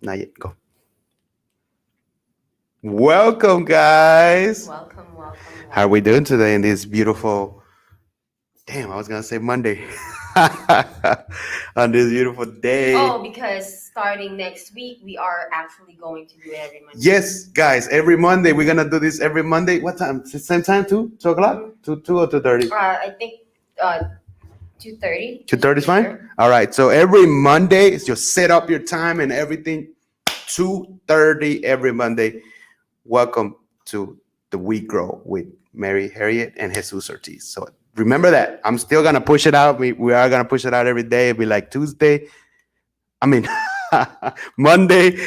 Not yet. Go. Welcome, guys. Welcome, welcome, How are we doing today in this beautiful? Damn, I was gonna say Monday. On this beautiful day. Oh, because starting next week, we are actually going to do it every Monday. Yes, guys. Every Monday we're gonna do this every Monday. What time? Same time? 2 o'clock? Mhm. 2 or 2:30? I think 2:30. 2:30 is fine. All right. So every Monday, just set up your time and everything. 2:30 every Monday. Welcome to the WeGrow with Mary, Harriet, and Jesus Ortiz. So remember that. I'm still gonna push it out. We are gonna push it out every day. It'll be like Tuesday. I mean Monday,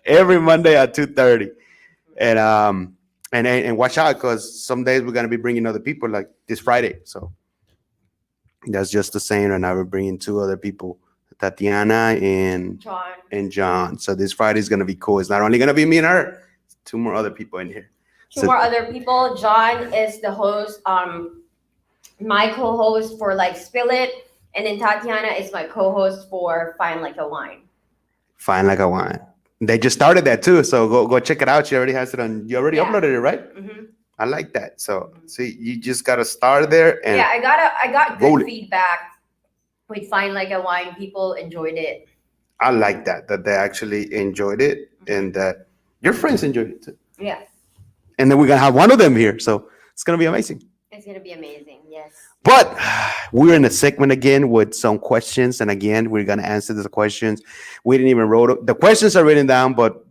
every Monday at 2:30. And watch out because some days we're gonna be bringing other people like this Friday. So that's just the same. And now we're bringing two other people, Tatiana John. and John. So this Friday is gonna be cool. It's not only gonna be me and her, two more other people in here. Two more other people. John is the host. My co-host for like Spill It, and then Tatiana is my co-host for Fine Like a Wine. Fine like a wine. They just started that too, so go check it out. She already has it on. You already uploaded it, right? Mm-hmm. I like that. So see, you just gotta start there and Yeah, I got roll good it. feedback with Fine Like a Wine. People enjoyed it. I like that they actually enjoyed it and that your friends enjoyed it too. Yeah, And then we're gonna have one of them here, so it's gonna be amazing. it's gonna be amazing. Yes. But we're in a segment again with some questions, and again we're gonna answer the questions. We didn't even wrote the questions are written down, but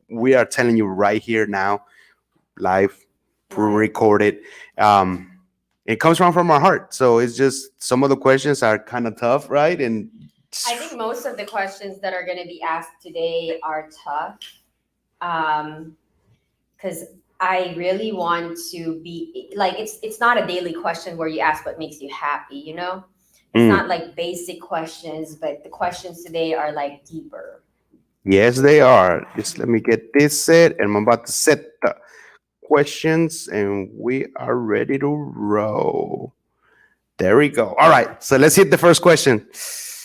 we are telling you right here now, live, pre-recorded. It comes from our heart, so it's just some of the questions are kind of tough, right? And I think most of the questions that are going to be asked today are tough, because I really want to be like it's not a daily question where you ask what makes you happy, you know. It's not like basic questions, but the questions today are like deeper. yes, they are. Just let me get this set, and I'm about to set the questions, and we are ready to roll. There we go. All right, so let's hit the first question.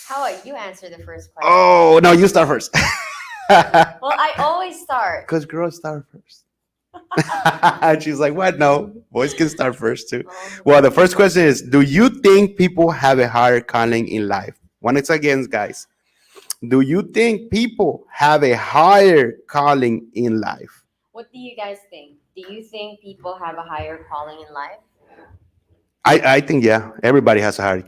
How about you answer the first question? Oh no, you start first. Well, I always start. Because girls start first. And she's like, what? No, boys can start first too. Well, the first question is, do you think people have a higher calling in life? Once again, guys, do you think people have a higher calling in life? What do you guys think? Do you think people have a higher calling in life? I think, yeah, everybody has a higher.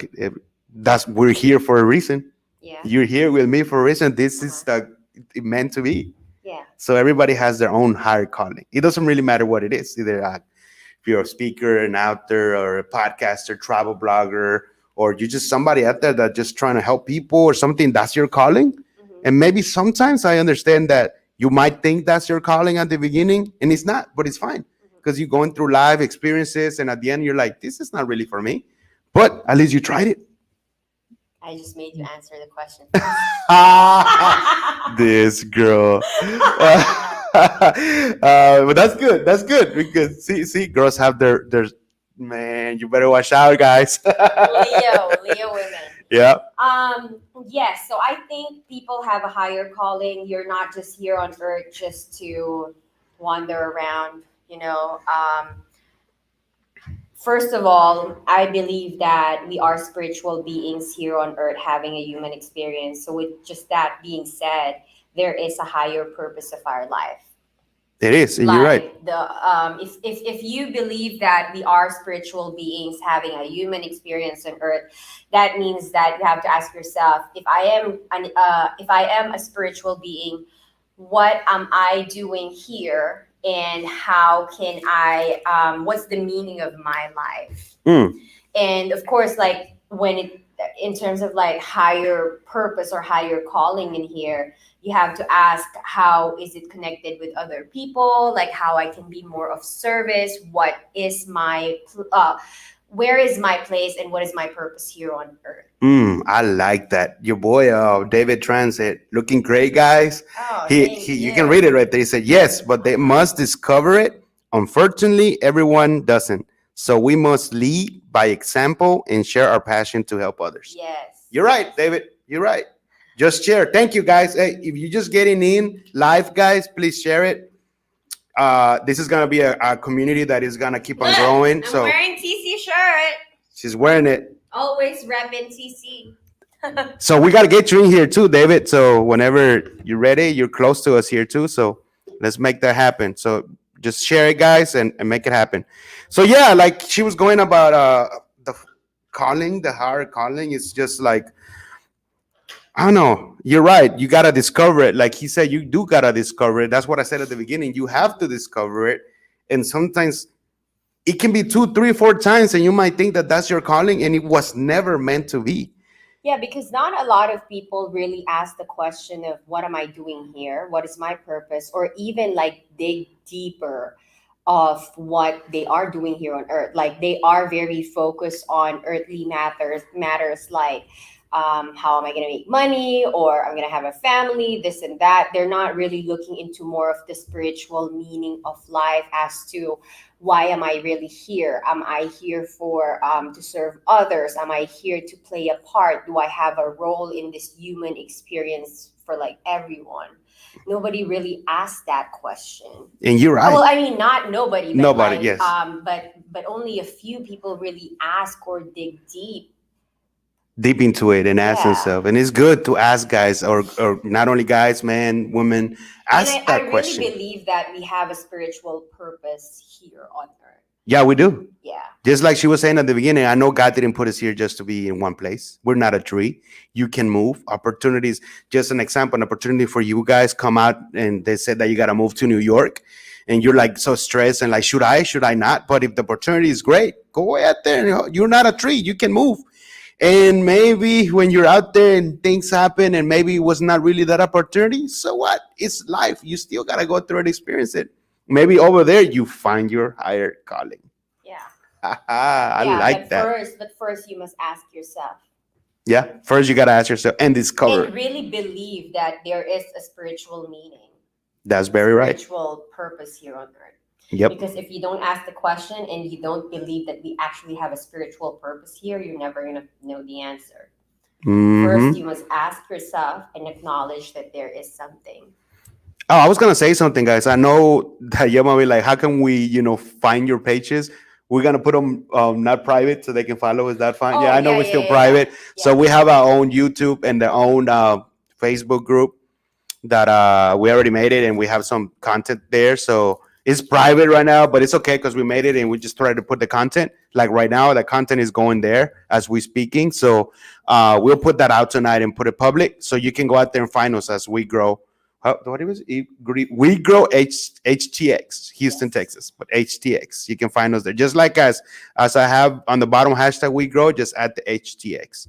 That's we're here for a reason. Yeah. You're here with me for a reason. This is the meant to be. Yeah. So everybody has their own higher calling. It doesn't really matter what it is. Either if you're a speaker, an author, or a podcaster, travel blogger, or you're just somebody out there that just trying to help people or something. That's your calling. Mm-hmm. And maybe sometimes I understand that you might think that's your calling at the beginning, and it's not, but it's fine because you're going through life experiences, and at the end you're like, this is not really for me. But at least you tried it. I just made you answer the question. This girl. But that's good. That's good because see, girls have their man. You better watch out, guys. Leo women. Yeah. Yes. So I think people have a higher calling. You're not just here on earth just to wander around. You know. First of all, I believe that we are spiritual beings here on earth having a human experience. So with just that being said, there is a higher purpose of our life. It is, and you're right. If you believe that we are spiritual beings having a human experience on earth, that means that you have to ask yourself, if I am a spiritual being, what am I doing here? And how can I, what's the meaning of my life? And of course, like in terms of like higher purpose or higher calling in here, you have to ask, how is it connected with other people? Like how I can be more of service? What is where is my place and what is my purpose here on earth? I like that. Your boy, David Tran said, looking great, guys. Oh, You can read it right there. He said, yes, but they must discover it. Unfortunately, everyone doesn't. So we must lead by example and share our passion to help others. Yes. You're right, David. You're right. just share. Thank you, guys. Hey, if you're just getting in live, guys, please share it. This is gonna be a community that is gonna keep on Look, growing. I'm So wearing TC shirt. she's wearing it. Always repping TC. So we gotta get you in here too, David. So whenever you're ready, you're close to us here too. So let's make that happen. So just share it, guys, and make it happen. So yeah, like she was going about the calling, the higher calling. It's just like I don't know. You're right. You gotta discover it. Like he said, you do gotta discover it. That's what I said at the beginning. You have to discover it, and sometimes it can be two, three, four times, and you might think that that's your calling, and it was never meant to be. Yeah, because not a lot of people really ask the question of what am I doing here? What is my purpose? Or even like dig deeper of what they are doing here on earth. Like they are very focused on earthly matters like how am I going to make money or I'm going to have a family, this and that. They're not really looking into more of the spiritual meaning of life as to why am I really here? Am I here for to serve others? Am I here to play a part? Do I have a role in this human experience for like everyone? Nobody really asked that question. And you're right. Well, I mean, not nobody, but Nobody, like, yes. but only a few people really ask or dig Deep into it and ask Yeah. themselves. And it's good to ask guys, or not only guys, men, women, ask And I that really question. believe that we have a spiritual purpose here on earth. Yeah, we do. Yeah. Just like she was saying at the beginning, I know God didn't put us here just to be in one place. We're not a tree. You can move. Opportunities, just an example, an opportunity for you guys come out and they said that you got to move to New York and you're like so stressed and like, should I not? But if the opportunity is great, go out there. You're not a tree. You can move. And maybe when you're out there and things happen and maybe it was not really that opportunity, so what? It's life. You still got to go through and experience it. Maybe over there you find your higher calling. Yeah. I Yeah, like that. But first you must ask yourself Yeah, first you got to ask yourself and discover. and really believe that there is a spiritual meaning, That's very right. spiritual purpose here on earth. Yep. Because if you don't ask the question and you don't believe that we actually have a spiritual purpose here, you're never going to know the answer. First, you must ask yourself and acknowledge that there is something. Oh, I was gonna say something, guys. I know that you might be like, how can we, find your pages? We're gonna put them not private so they can follow. Is that fine? Oh, Yeah, I know yeah, we're yeah, still yeah, private. yeah. So we have our own YouTube and their own Facebook group that we already made it, and we have some content there. So it's private right now, but it's okay because we made it and we just tried to put the content. Like right now, the content is going there as we speaking. So we'll put that out tonight and put it public, so you can go out there and find us as we grow. What it was? We grow HTX, Houston, Yes. Texas, but HTX. You can find us there, just like as I have on the bottom hashtag We Grow. Just add the HTX,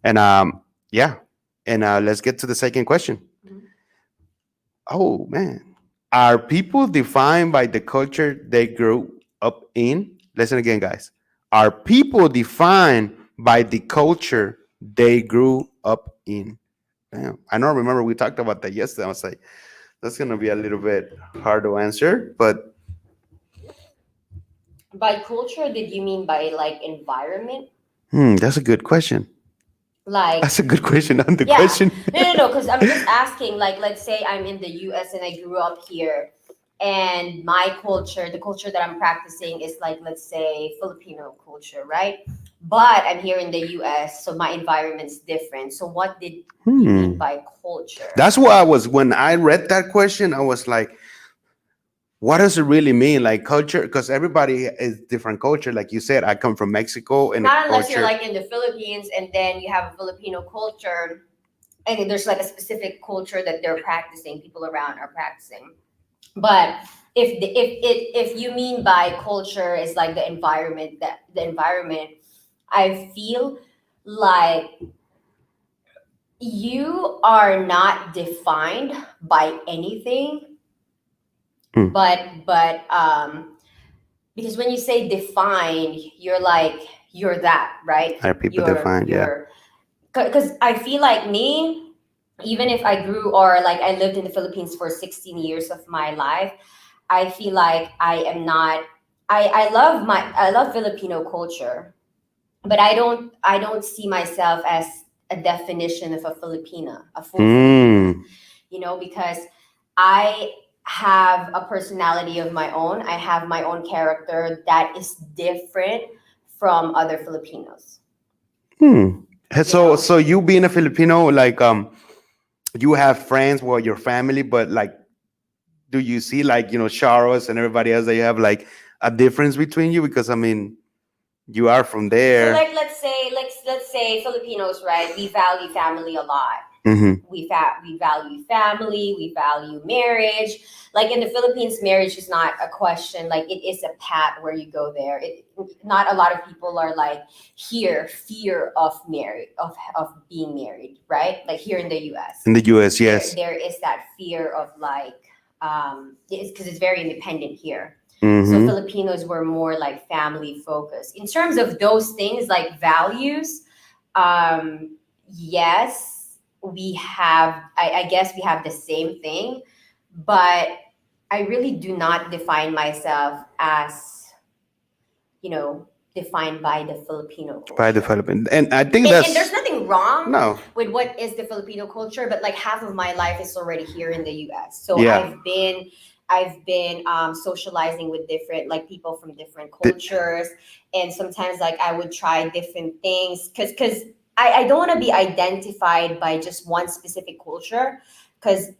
and yeah, and let's get to the second question. Mhm. Oh man, are people defined by the culture they grew up in? Listen again, guys. Are people defined by the culture they grew up in? Damn. I don't remember we talked about that yesterday. I was like, that's gonna be a little bit hard to answer, but By culture, did you mean by like environment? that's a good question. Like, That's a good question on the yeah. question. No, because I'm just asking, like, let's say I'm in the US and I grew up here, and my culture, the culture that I'm practicing is like, let's say, Filipino culture, right? But I'm here in the US, so my environment's different. So, what did you mean by culture? That's what I was when I read that question. I was like, what does it really mean, like culture? Because everybody is different culture. Like you said, I come from Mexico, and Not the unless you're culture. like in the Philippines and then you have a Filipino culture, and there's like a specific culture that they're practicing, people around are practicing. But if you mean by culture is like the environment, I feel like you are not defined by anything, Hmm. but because when you say define, you're like you're that, right? Are people defined? Yeah. Because I feel like me, even if I grew or like I lived in the Philippines for 16 years of my life, I feel like I am not. I love Filipino culture, but I don't see myself as a definition of a Filipina, a full Filipina, Mm. because I have a personality of my own. I have my own character that is different from other Filipinos, Hmm. you So know. so you being a Filipino, like you have friends, well, your family, but like, do you see like Charles and everybody else that you have like a difference between you? Because I mean, you are from So there. like let's say Filipinos, right? We value family a lot. Mm-hmm. We value family, we value marriage. Like in the Philippines, marriage is not a question. Like it is a path where you go there. Not a lot of people are like here fear of marriage of being married, right? Like here in the U.S. In the U.S., there yes. there is that fear of like it's because it's very independent here. So Mm-hmm. Filipinos were more like family focused in terms of those things like values. Yes, we have. I guess we have the same thing, but I really do not define myself as defined by the Filipino By culture. development, and I think And there's that's nothing wrong no. with what is the Filipino culture, but like half of my life is already here in the U.S. So Yeah. I've been socializing with different like people from different The- cultures, and sometimes like I would try different things because I don't want to be identified by just one specific culture because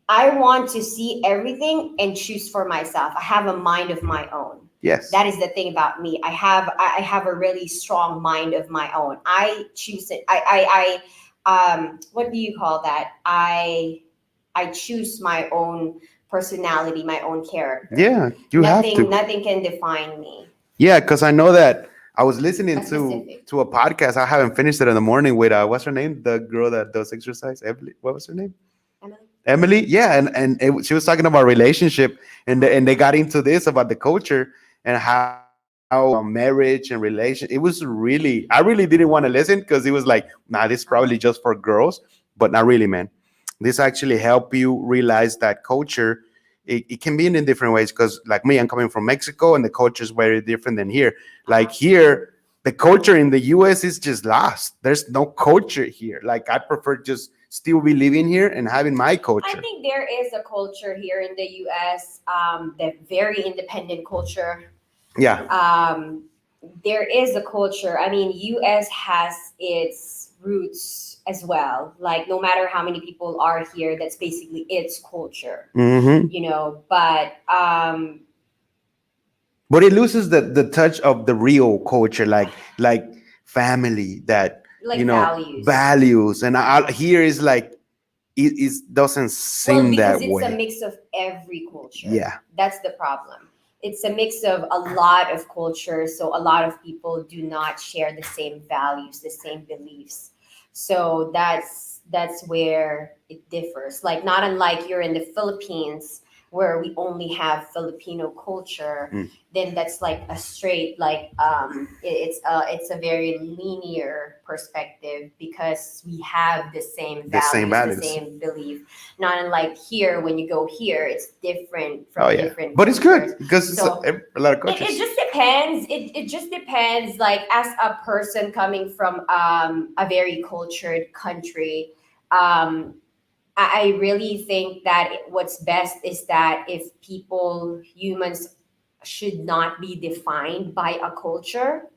I want to see everything and choose for myself. I have a mind of my own. yes. That is the thing about me. I have a really strong mind of my own. I choose it. What do you call that? I choose my own personality, my own character. Yeah, you have Nothing to. nothing can define me. Yeah, because I know that I was listening A specific. to a podcast. I haven't finished it in the morning with what's her name? The girl that does exercise. Emily. What was her name? Emily? Emily. Yeah, she was talking about relationship, and they got into this about the culture and how marriage and relation. It was really, I really didn't want to listen because it was like, nah, this is probably just for girls, but not really, man. This actually help you realize that culture. It can be in different ways because, like me, I'm coming from Mexico, and the culture is very different than here. Like here, the culture in the U.S. is just lost. There's no culture here. Like I prefer just still be living here and having my I culture. think there is a culture here in the U.S. The very independent culture. Yeah. There is a culture. I mean, U.S. has its roots as well. Like no matter how many people are here, that's basically its culture. Mm-hmm. But it loses the touch of the real culture, like family, that like values. values, and here is like it doesn't Well, seem because that it's a way. mix of every culture. Yeah. That's the problem. It's a mix of a lot of cultures, so a lot of people do not share the same values, the same beliefs. So that's where it differs. Like not unlike you're in the Philippines where we only have Filipino culture, Mm. then that's like a straight like it's a very linear perspective because we have the same The same values, the values. same belief. Not unlike here, when you go here, it's different Oh from yeah, different but it's cultures. good because it's So a lot of it cultures. just depends. It just depends. Like as a person coming from a very cultured country, I really think that what's best is that if humans should not be defined by a culture,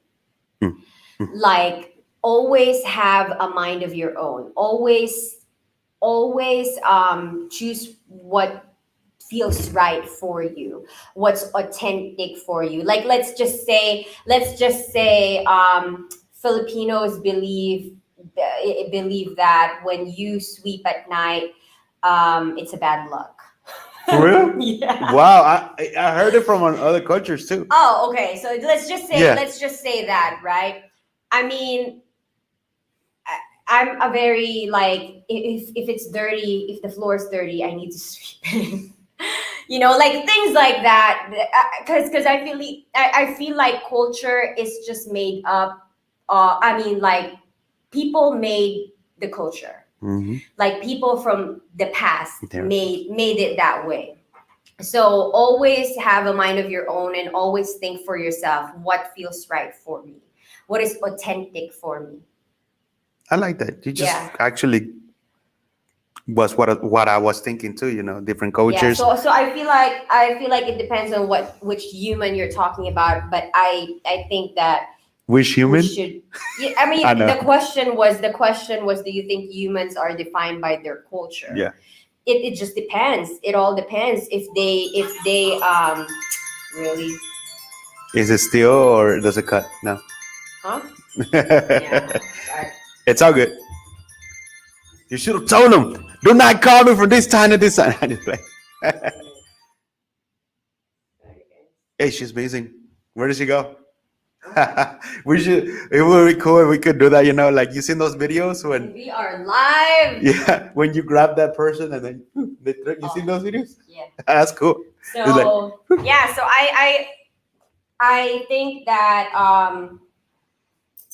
Mm. Mm. like always have a mind of your own. Always choose what feels right for you, what's authentic for you. Like let's just say Filipinos believe that when you sweep at night, it's a bad luck. For real? Yeah. Wow, I heard it from other cultures too. Oh, okay. So Yeah. let's just say that, right? I mean, I'm a very like if it's dirty, if the floor is dirty, I need to sweep it. Like things like that. Because I feel like culture is just made up. I mean, like people made the culture. Mm-hmm. Like people from the past There. made it that way. So always have a mind of your own and always think for yourself what feels right for me, what is authentic for me. I like that. You just Yeah. actually was what I was thinking too. Different Yeah, cultures. so I feel like it depends on which human you're talking about, but I think that Which we human? should. Yeah, I I mean, know. the question was, do you think humans are defined by their culture? Yeah. It just depends. It all depends if they really. Is it still or does it cut? No. Huh? Yeah. Right. It's all good. You should have told him. Do not call me from this time to this time. I just play. Hey, she's amazing. Where did she go? We should. It would be cool if we could do that. Like you seen those videos And when, we are live. yeah, when you grab that person and then you seen those videos? Yeah. That's cool. It's like, So yeah, so I think that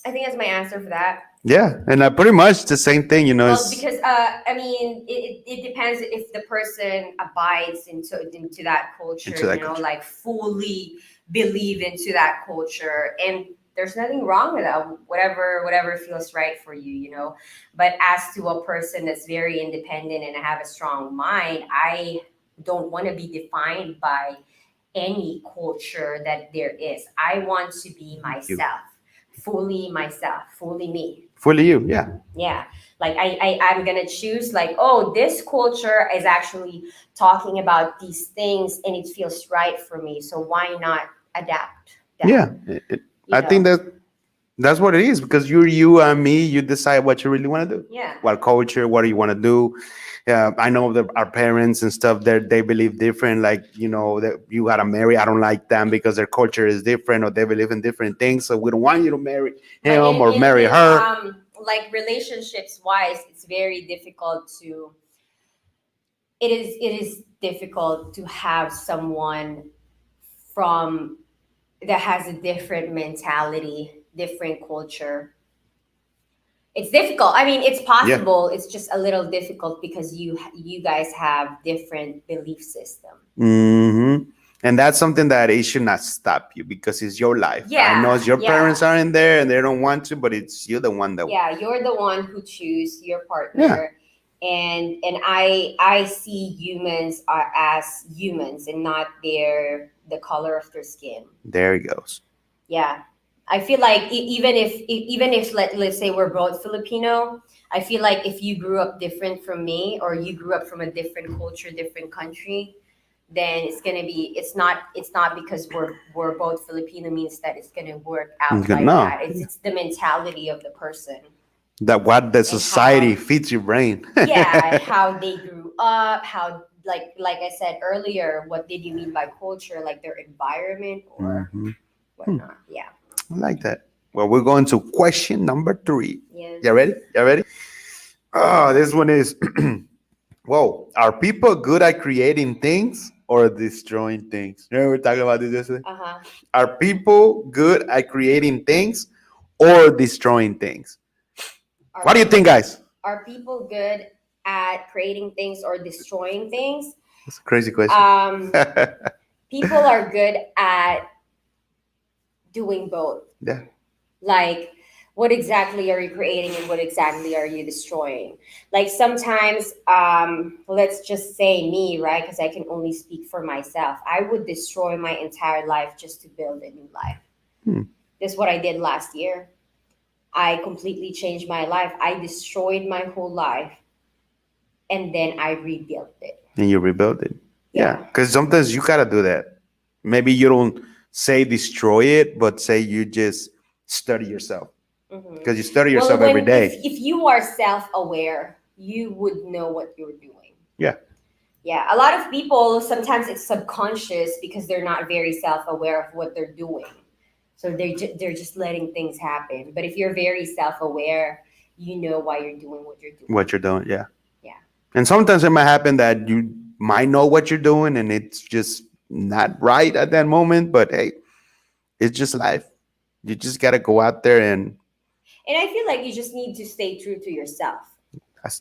I think that's my answer for that. yeah, and pretty much the same thing. Well, It's because I mean, it depends if the person abides into that culture, into that culture. like fully believe into that culture, and there's nothing wrong with that. Whatever feels right for you. But as to a person that's very independent and have a strong mind, I don't want to be defined by any culture that there is. I want to be myself, fully me. Fully you, yeah. Yeah, like I'm gonna choose, like, oh, this culture is actually talking about these things and it feels right for me, so why not adapt that? Yeah, You I think know? that's what it is because you're you and me. You decide what you really want to do. Yeah. What culture? What do you want to do? I know that our parents and stuff, they believe different. Like that you gotta marry. I don't like them because their culture is different or they believe in different things. So we don't want you to marry But him or marry her. like relationships wise, it's very difficult to. It is difficult to have someone from that has a different mentality, different culture. It's difficult. I mean, it's Yeah. possible. It's just a little difficult because you guys have different belief system. Hmm. And that's something that it should not stop you because it's your life. I know Yeah, your yeah. parents are in there and they don't want to, but it's you the one that. Yeah, you're the one who choose your Yeah. partner, and I see humans are as humans and not the color of their skin. There he goes. Yeah, I feel like even if let's say we're both Filipino, I feel like if you grew up different from me or you grew up from a different culture, different country, then it's not because we're both Filipino means that it's gonna work out Okay, like no. that. It's the mentality of the person. That what the And society how- feeds your brain. Yeah, how they grew up, how like I said earlier, what did you mean by culture, like their environment or Mhm. whatnot. Yeah. I like that. Well, we're going to question number 3. Yes. You ready? You ready? Oh, this one is whoa. Are people good at creating things or destroying things? You know, we were talking about this yesterday. Uh-huh. Are people good at creating things or destroying things? Are What do you think, people- guys? Are people good at creating things or destroying things? That's a crazy question. People are good at doing both. Yeah. Like, what exactly are you creating and what exactly are you destroying? Like sometimes, let's just say me, right? Because I can only speak for myself. I would destroy my entire life just to build a new life. Hmm. This is what I did last year. I completely changed my life. I destroyed my whole life and then I rebuilt it. And you rebuild it. Yeah. Yeah. Because sometimes you gotta do that. Maybe you don't say destroy it, but say you just study yourself. Mhm. Because you study yourself every day. If you are self-aware, you would know what you're doing. Yeah. Yeah, a lot of people sometimes it's subconscious because they're not very self-aware of what they're doing. So they're just letting things happen. But if you're very self-aware, you know why you're doing what you're doing. What you're doing, yeah. Yeah. And sometimes it might happen that you might know what you're doing and it's just not right at that moment, but hey, it's just life. You just gotta go out there and And I feel like you just need to stay true to yourself.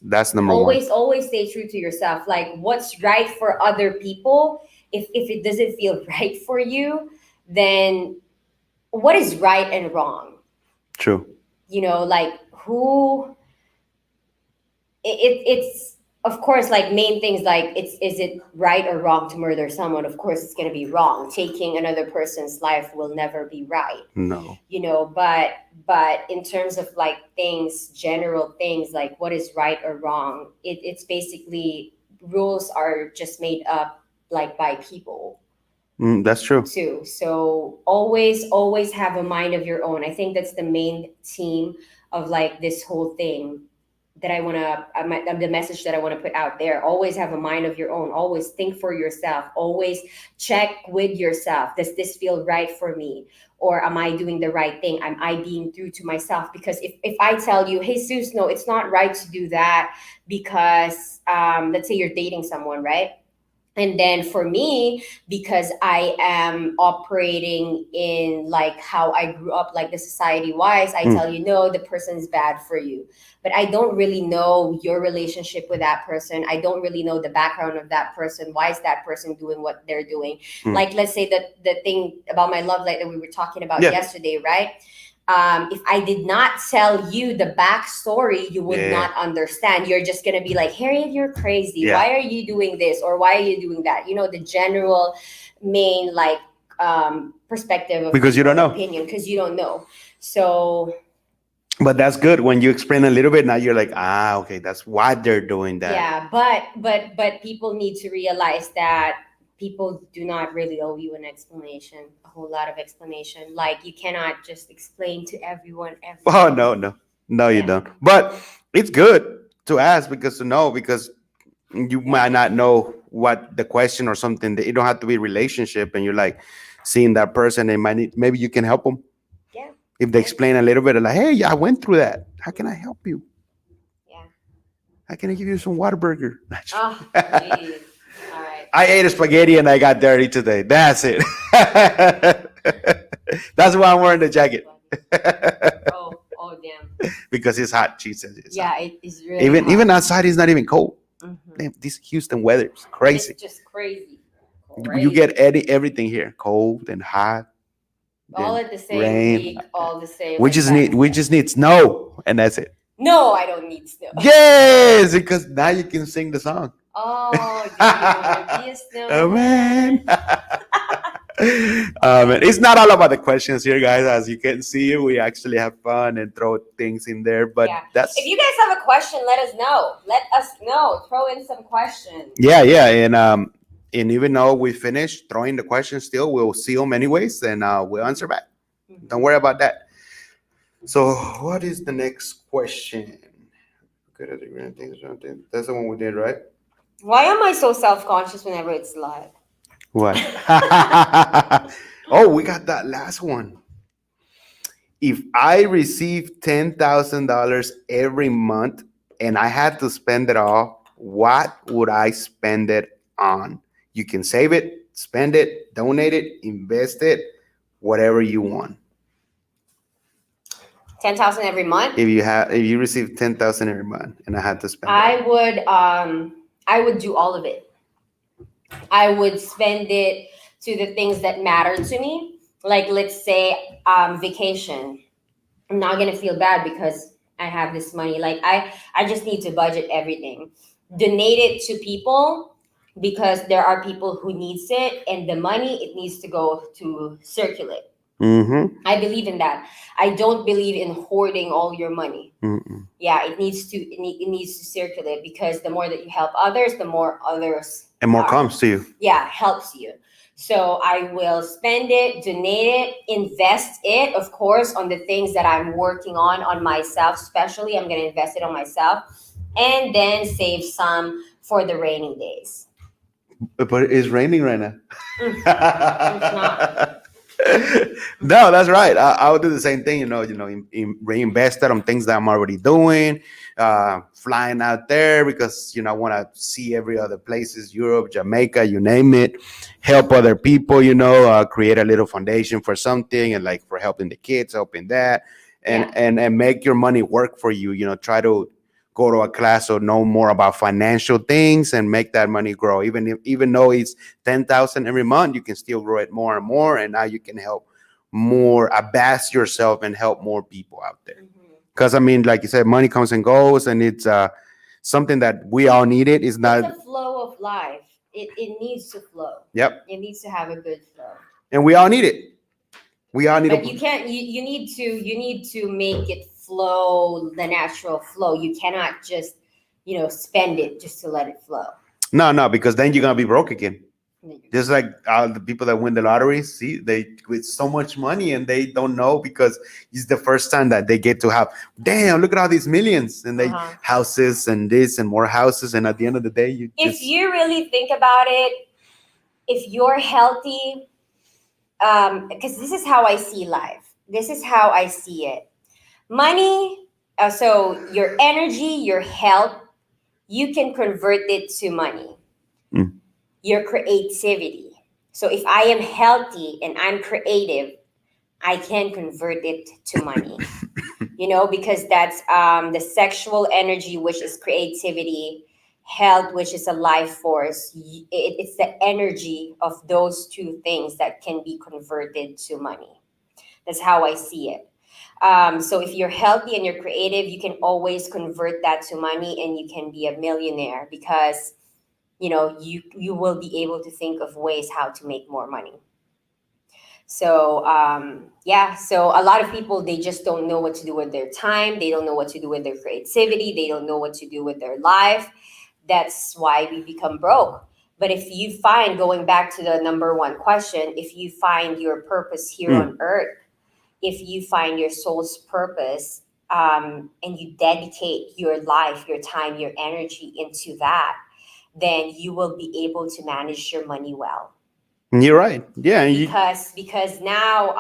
that's number Always stay true to yourself. Like what's right for other people, if it doesn't feel right for you, then what is right and wrong? True. Like it's of course like main things like it's is it right or wrong to murder someone? Of course it's going to be wrong. Taking another person's life will never be right, No. you know. But in terms of like things, general things like what is right or wrong, it's basically rules are just made up like by people That's true. too. So always have a mind of your own. I think that's the main theme of like this whole thing that I want to, the message that I want to put out there. Always have a mind of your own. Always think for yourself. Always check with yourself. Does this feel right for me? Or am I doing the right thing? Am I being true to myself? Because if I tell you, hey, Sus, no, it's not right to do that because let's say you're dating someone, right? And then for me, because I am operating in like how I grew up, like the society wise, I tell you, no, the person is bad for you. But I don't really know your relationship with that person. I don't really know the background of that person. Why is that person doing what they're doing? Like, let's say that the thing about my love life that we were talking about Yeah. yesterday, right? If I did not tell you the backstory, you would Yeah. not understand. You're just gonna be like, Harriet, you're crazy. Yeah. Why are you doing this? Or why are you doing that? You know, the general main like perspective of Because you don't people's know. opinion, because you don't know. So But that's good when you explain a little bit. Now you're like, okay, that's why they're doing that. yeah, but people need to realize that people do not really owe you an explanation, a whole lot of explanation. Like you cannot just explain to everyone everything. Oh no, you Yeah. don't. But it's good to ask because to know because you might not know what the question or something that it don't have to be relationship, and you're like seeing that person and might need, maybe you can help them Yeah. if they explain a little bit like, hey, yeah, I went through that. How can I help you? Yeah. How can I give you some Whataburger? Oh, jeez. All right. I ate a spaghetti and I got dirty today. That's it. That's why I'm wearing the jacket. Oh, damn. Because it's hot. She says it's Yeah, hot. it is really Even hot. outside, it's not even cold. Mhm. Damn, this Houston weather is crazy. It's just crazy. You get everything here, cold and hot. all then at the same rain. week, all the same. We just exact- need snow, and that's it. No, I don't need snow. Yes, because now you can sing the song. Oh, do you want to be a Oh snowman? man. It's not all about the questions here, guys. As you can see, we actually have fun and throw things in there. But Yeah. that's If you guys have a question, let us know. Let us know. Throw in some questions. yeah, and even though we finish throwing the questions, still we'll see them anyways, and we'll answer back. Don't worry about that. So, what is the next question? Good at the grand things. That's the one we did, right? Why am I so self-conscious whenever it's live? What? Oh, we got that last one. If I receive $10,000 every month and I had to spend it all, what would I spend it on? You can save it, spend it, donate it, invest it, whatever you want. 10,000 every month. If you receive 10,000 every month and I had to spend it, I would do all of it. I would spend it to the things that matter to me. Like let's say vacation. I'm not gonna feel bad because I have this money. Like I just need to budget everything. Donate it to people because there are people who needs it, and the money it needs to go to circulate. I believe in that. I don't believe in hoarding all your money. Yeah, it needs to circulate because the more that you help others, the more others and more comes to you. Yeah, helps you. So I will spend it, donate it, invest it, of course, on the things that I'm working on myself. Especially, I'm going to invest it on myself, and then save some for the raining days. But it's raining right now. It's not. No, that's right. I would do the same thing. Reinvest it on things that I'm already doing. Flying out there because I want to see every other places, Europe, Jamaica, you name it. Help other people. Create a little foundation for something and like for helping the kids, helping that, and make your money work for you. Try to go to a class or know more about financial things and make that money grow. Even though it's 10,000 every month, you can still grow it more and more, and now you can help more, abase yourself and help more people out there. Because like you said, money comes and goes, and it's something that we all needed. It's It's not. a flow of life. It needs to flow. Yep. It needs to have a good flow. And we all need it. We all need But to. you can't. You need to make it flow the natural flow. You cannot just spend it just to let it flow. No, because then you're gonna be broke again. Just like the people that win the lottery, see, they with so much money and they don't know because it's the first time that they get to have. Damn, look at all these millions and they houses and this and more houses, and at the end of the day, you If just you really think about it, if you're healthy, because this is how I see life. This is how I see it. Money. So your energy, your health, you can convert it to money. Mm. Your creativity. So if I am healthy and I'm creative, I can convert it to money. Because that's the sexual energy, which is creativity, health, which is a life force. It's the energy of those two things that can be converted to money. That's how I see it. So if you're healthy and you're creative, you can always convert that to money and you can be a millionaire because you will be able to think of ways how to make more money. So so a lot of people, they just don't know what to do with their time. They don't know what to do with their creativity. They don't know what to do with their life. That's why we become broke. But if you find, going back to the number one question, if you find your purpose here on earth, if you find your soul's purpose, and you dedicate your life, your time, your energy into that, then you will be able to manage your money well. you're right. Yeah, Because now,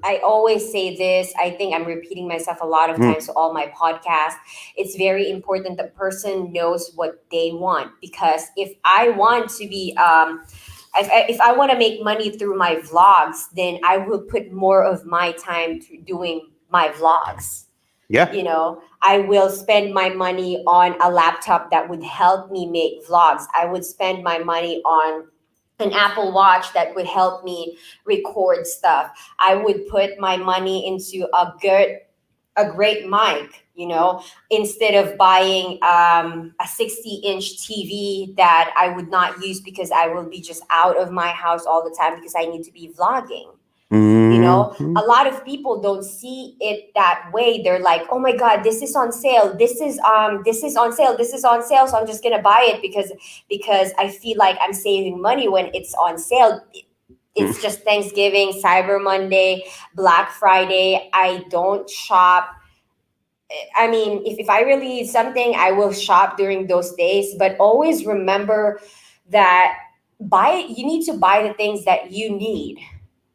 I always say this. I think I'm repeating myself a lot of times to all my podcasts. It's very important the person knows what they want, because if I want to be if I want to make money through my vlogs, then I will put more of my time to doing my vlogs. yeah. I will spend my money on a laptop that would help me make vlogs. I would spend my money on an Apple Watch that would help me record stuff. I would put my money into a great mic, instead of buying a 60-inch TV that I would not use because I will be just out of my house all the time because I need to be vlogging. A lot of people don't see it that way. They're like, oh my god, this is on sale, this is on sale, this is on sale, so I'm just gonna buy it because I feel like I'm saving money when it's on sale. It's just Thanksgiving, Cyber Monday, Black Friday. I don't shop. I mean, if I really need something, I will shop during those days, but always remember that you need to buy the things that you need,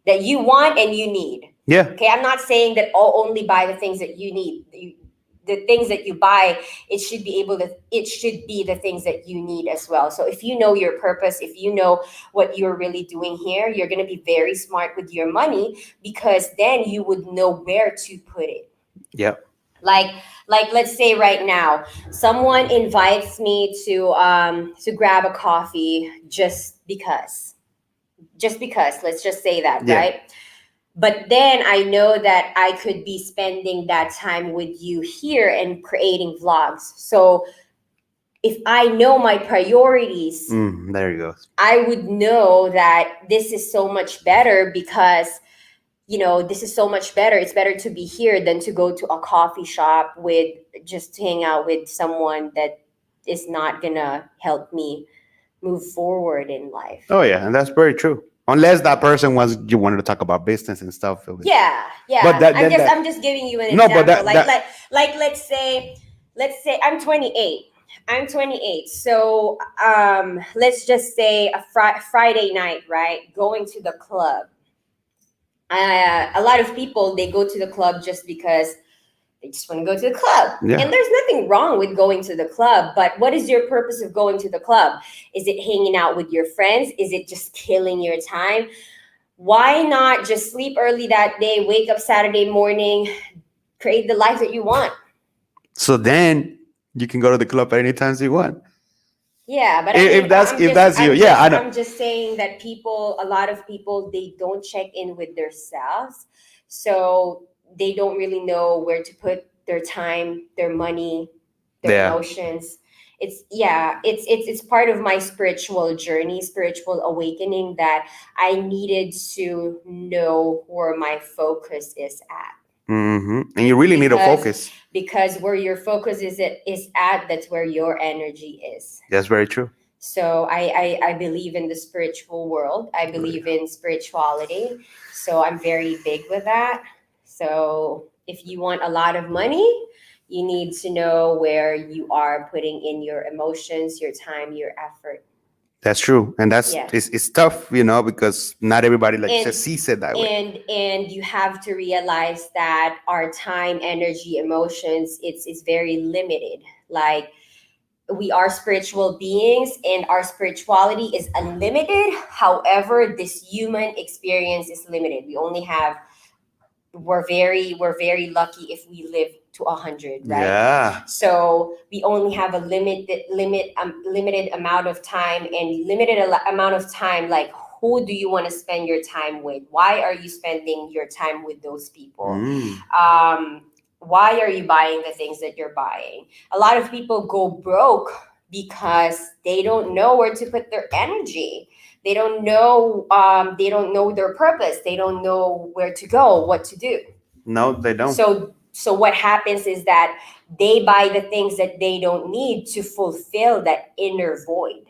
that you want and you need. Yeah. Okay, I'm not saying that only buy the things that you need. The things that you buy, it should be the things that you need as well. So if you know your purpose, if you know what you're really doing here, you're going to be very smart with your money, because then you would know where to put it. Yeah. Like let's say right now, someone invites me to grab a coffee just because. Let's just say that, Yeah. right? But then I know that I could be spending that time with you here and creating vlogs. So if I know my priorities, There you go. I would know that this is so much better, because this is so much better. It's better to be here than to go to a coffee shop with just hang out with someone that is not gonna help me move forward in life. Oh yeah, and that's very true. Unless that person you wanted to talk about business and stuff. Yeah. But I'm just giving you an no, example. but Like let's say I'm 28. I'm 28. So let's just say a Friday night, right? Going to the club. A lot of people, they go to the club just because they just want to go to the club. Yeah. And there's nothing wrong with going to the club, but what is your purpose of going to the club? Is it hanging out with your friends? Is it just killing your time? Why not just sleep early that day, wake up Saturday morning, create the life that you want? So then you can go to the club at any time you want. Yeah, but If that's you, yeah, I know. I'm just saying that a lot of people, they don't check in with themselves, so they don't really know where to put their time, their money, their emotions. it's part of my spiritual journey, spiritual awakening, that I needed to know where my focus is at. And you really need to because focus. because where your focus is at, that's where your energy is. That's very true. So I believe in the spiritual world. I believe in spirituality. So I'm very big with that. So if you want a lot of money, you need to know where you are putting in your emotions, your time, your effort. That's true, and that's Yeah. it's tough, because not everybody like And just sees it that way. and you have to realize that our time, energy, emotions, it's very limited. Like, we are spiritual beings and our spirituality is unlimited. However, this human experience is limited. We only have we're very lucky if we live to 100, right? Yeah. So we only have a limited amount of time, and amount of time. Like, who do you want to spend your time with? Why are you spending your time with those people? Why are you buying the things that you're buying? A lot of people go broke because they don't know where to put their energy. They don't know their purpose. They don't know where to go, what to do. No, they don't. So what happens is that they buy the things that they don't need to fulfill that inner void,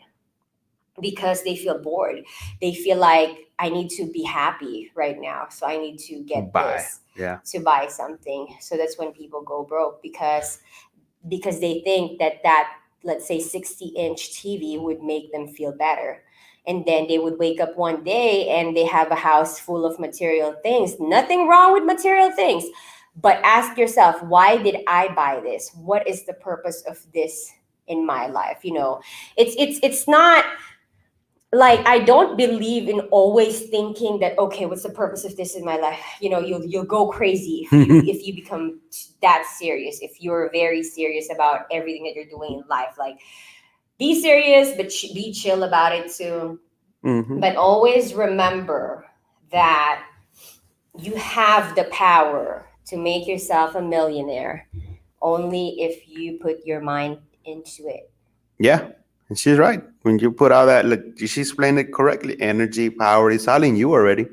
because they feel bored. They feel like, I need to be happy right now, so I need to get Buy. this Yeah. to buy something. So that's when people go broke, because they think that, let's say, 60-inch TV would make them feel better. And then they would wake up one day and they have a house full of material things. Nothing wrong with material things. But ask yourself, why did I buy this? What is the purpose of this in my life? It's not like, I don't believe in always thinking that, okay, what's the purpose of this in my life? You'll go crazy if you become that serious. If you're very serious about everything that you're doing in life, like, be serious, but be chill about it too. But always remember that you have the power to make yourself a millionaire only if you put your mind into it. Yeah, and she's right. When you put out that, like, she explained it correctly. Energy, power is all in you already.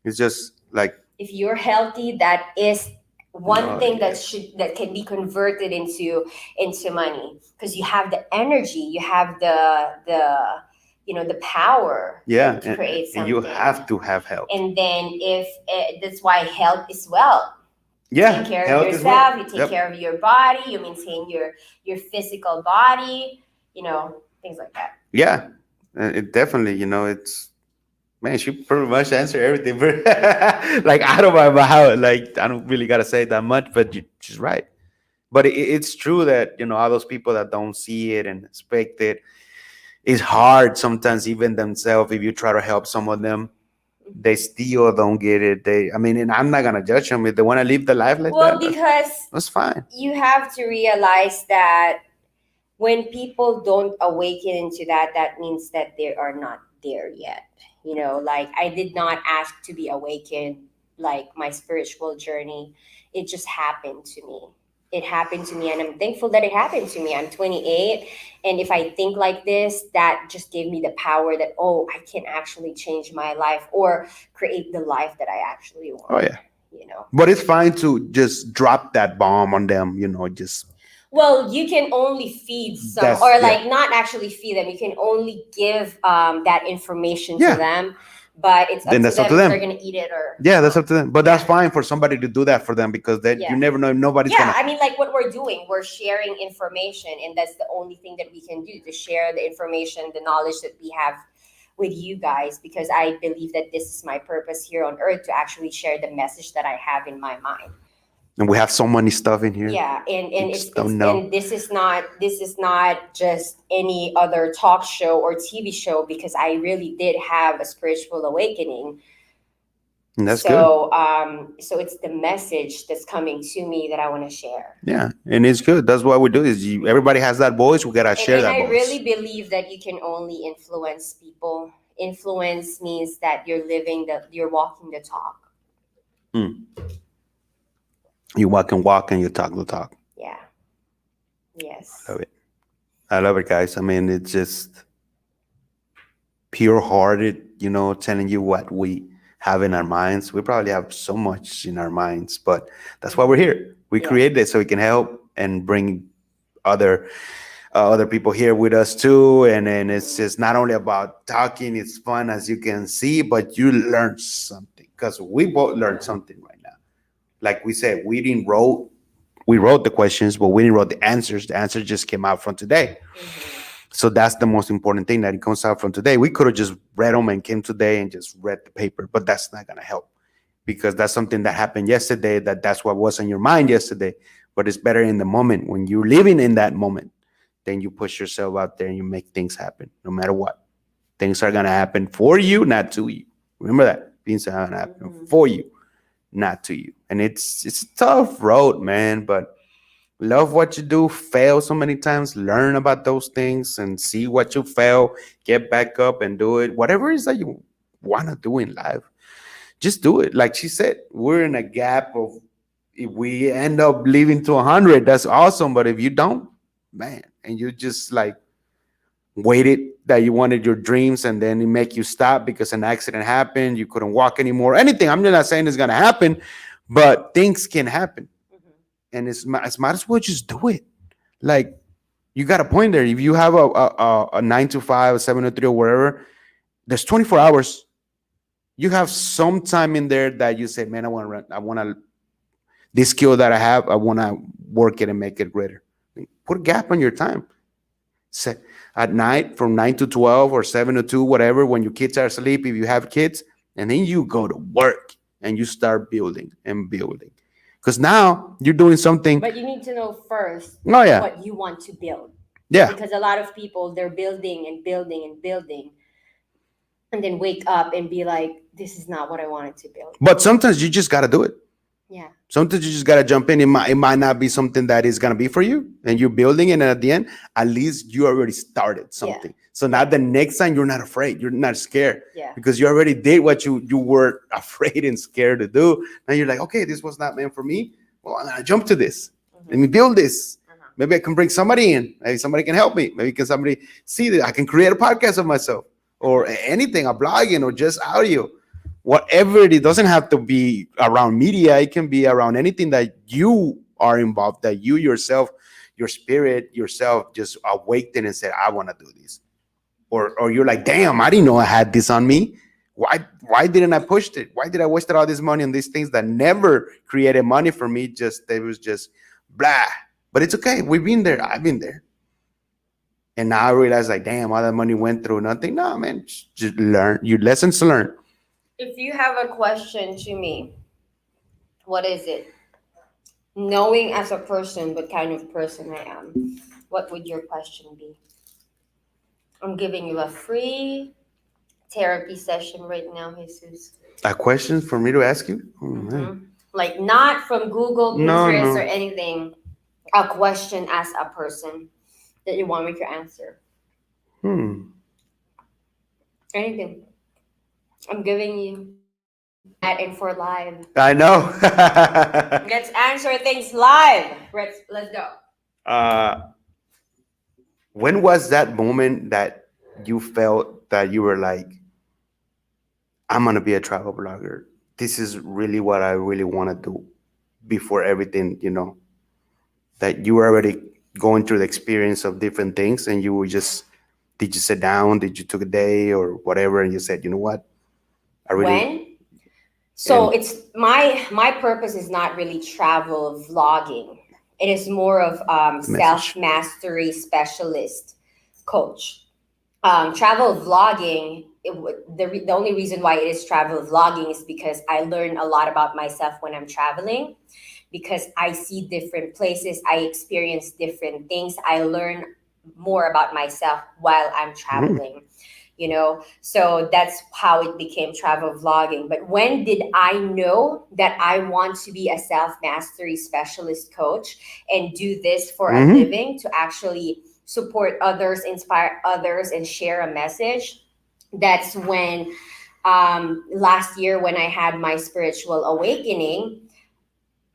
It's just like, if you're healthy, that is one oh, thing yes. that can be converted into money, because you have the energy, you have the power, Yeah, to create and something. you have to have health. And then, if that's why health is wealth. Yeah, Take care of health is wealth. yourself, you take care of your body, you maintain your physical body, things like that. Yeah, it definitely, it's, man, she pretty much answered everything. Like, out of my mouth, like, I don't really gotta say that much, but she's right. But it's true that, all those people that don't see it and expect it, it's hard sometimes, even themselves. If you try to help some of them, they still don't get it. I mean, and I'm not gonna judge them if they want to live the life like Well, that. because That's fine. you have to realize that when people don't awaken into that, that means that they are not there yet. Like, I did not ask to be awakened, like, my spiritual journey. It just happened to me. It happened to me, and I'm thankful that it happened to me. I'm 28, and if I think like this, that just gave me the power that, oh, I can actually change my life or create the life that I actually want. Oh yeah. But it's fine to just drop that bomb on them, just. Well, you can only feed some, or like, not actually feed them. You can only give that information to them, but it's up to them if they're gonna eat it or. Yeah, that's up to them. But that's fine for somebody to do that for them, because then you never know if nobody's Yeah, gonna. I mean, like, what we're doing, we're sharing information, and that's the only thing that we can do, to share the information, the knowledge that we have with you guys, because I believe that this is my purpose here on earth, to actually share the message that I have in my mind. And we have so many stuff in here. Yeah, and just don't know. and this is not just any other talk show or TV show, because I really did have a spiritual awakening. And that's good. So it's the message that's coming to me that I want to share. Yeah, and it's good. That's what we do. Everybody has that voice. We gotta share that I voice. really believe that you can only influence people. Influence means that you're walking the talk. You walk and you talk the talk. Yeah. Yes. Love it. I love it, guys. I mean, it's just pure hearted, telling you what we have in our minds. We probably have so much in our minds, but that's why we're Mhm. here. We Yeah. created it so we can help and bring other other people here with us too. And then it's just not only about talking, it's fun as you can see, but you learn something because we both learned something right now. Like we said, we wrote the questions, but we didn't write the answers. The answers just came out from today. Mhm. So that's the most important thing, that it comes out from today. We could have just read them and came today and just read the paper, but that's not gonna help because that's something that happened yesterday. That's what was on your mind yesterday. But it's better in the moment when you're living in that moment. Then you push yourself out there and you make things happen, no matter what. Things are gonna happen for you, not to you. Remember that things are gonna happen Mhm. for you, not to you. And it's a tough road, man. But love what you do, fail so many times, learn about those things and see what you fail, get back up and do it. Whatever it is that you want to do in life, just do it. Like she said, we're in a gap of, if we end up living to 100, that's awesome. But if you don't, man, and you just like waited that you wanted your dreams and then it make you stop because an accident happened, you couldn't walk anymore, anything. I'm just not saying it's going to happen, but things can happen. Mhm. And it's might as well just do it. Like, you got a point there. If you have a 9 to 5, a 7 to 3, or whatever, there's 24 hours. You have some time in there that you say, man, I want to, this skill that I have, I want to work it and make it greater. Put a gap on your time. Say, at night from 9 to 12 or 7 to 2, whatever, when your kids are asleep, if you have kids, and then you go to work and you start building and building. Because now you're doing something. But you need to know first Oh, yeah. what you want to build. Yeah. Because a lot of people, they're building and building and building, and then wake up and be like, this is not what I wanted to build. But sometimes you just got to do it. Yeah. Sometimes you just gotta jump in. It might not be something that is gonna be for you, and you're building it. And at the end, at least you already started something. So now the next time you're not afraid, you're not scared, Yeah. because you already did what you were afraid and scared to do. Now you're like, okay, this was not meant for me. Well, I'm gonna jump to this. Let me build this. Uh-huh. Maybe I can bring somebody in. Maybe somebody can help me. Maybe can somebody see that I can create a podcast of myself, or anything, a blogging, or just audio, whatever it is. Doesn't have to be around media. It can be around anything that you are involved, that you yourself, your spirit yourself just awakened and said, I want to do this. Or you're like, damn, I didn't know I had this on me. Why didn't I push it? Why did I waste all this money on these things that never created money for me? Just it was just blah. But it's okay. We've been there. I've been there. And now I realize, like, damn, all that money went through nothing. No, man, just learn. Your lessons to learn. If you have a question to me, what is it? Knowing as a person what kind of person I am, what would your question be? I'm giving you a free therapy session right now, Jesus. A question for me to ask you? Oh, man. Mm-hmm. Like, not from Google, No, Pinterest, no. or anything. A question as a person that you want me to answer. Anything. I'm giving you that info live. I know. Let's answer things live. Let's go. uh, when was that moment that you felt that you were like, I'm gonna be a travel blogger? This is really what I really want to do. Before everything, that you were already going through the experience of different things, and you were just, did you sit down? Did you took a day or whatever, and you said, you know what? I really. When? So And it's my purpose is not really travel vlogging. It is more of the message. self mastery specialist coach. Travel vlogging. The only reason why it is travel vlogging is because I learn a lot about myself when I'm traveling, because I see different places, I experience different things, I learn more about myself while I'm traveling. So that's how it became travel vlogging. But when did I know that I want to be a self mastery specialist coach and do this for a living, to actually support others, inspire others, and share a message? That's when last year, when I had my spiritual awakening,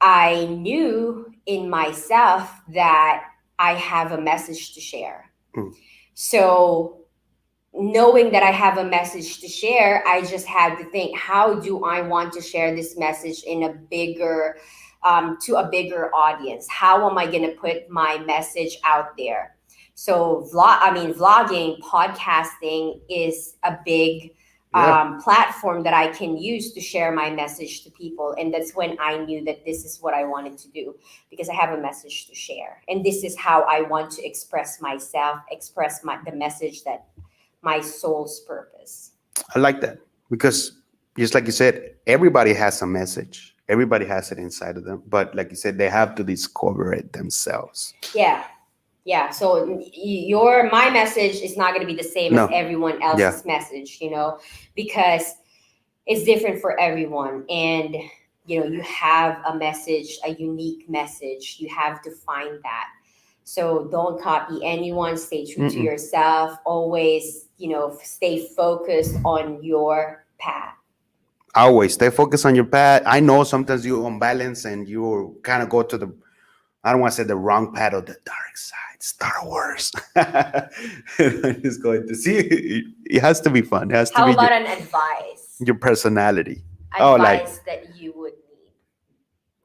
I knew in myself that I have a message to share. Mm. So knowing that I have a message to share, I just had to think, how do I want to share this message in a bigger, to a bigger audience? How am I going to put my message out there? So vlogging, podcasting is a big Yeah. platform that I can use to share my message to people. And that's when I knew that this is what I wanted to do, because I have a message to share. And this is how I want to express myself, express the message that my soul's purpose. I like that because just like you said, everybody has a message. Everybody has it inside of them. But like you said, they have to discover it themselves. Yeah. Yeah. So your my message is not going to be the same as No. everyone Yeah. else's message, because it's different for everyone. And you have a message, a unique message. You have to find that. So don't copy anyone, stay true to Mm-mm. yourself. Always, stay focused on your path. Always stay focused on your path. I know sometimes you unbalance and you kind of go to the, I don't want to say the wrong path or the dark side. Star Wars. I'm just going to see. It has to be fun. It has to How be about an advice? your personality. Oh, like Advice that you would need.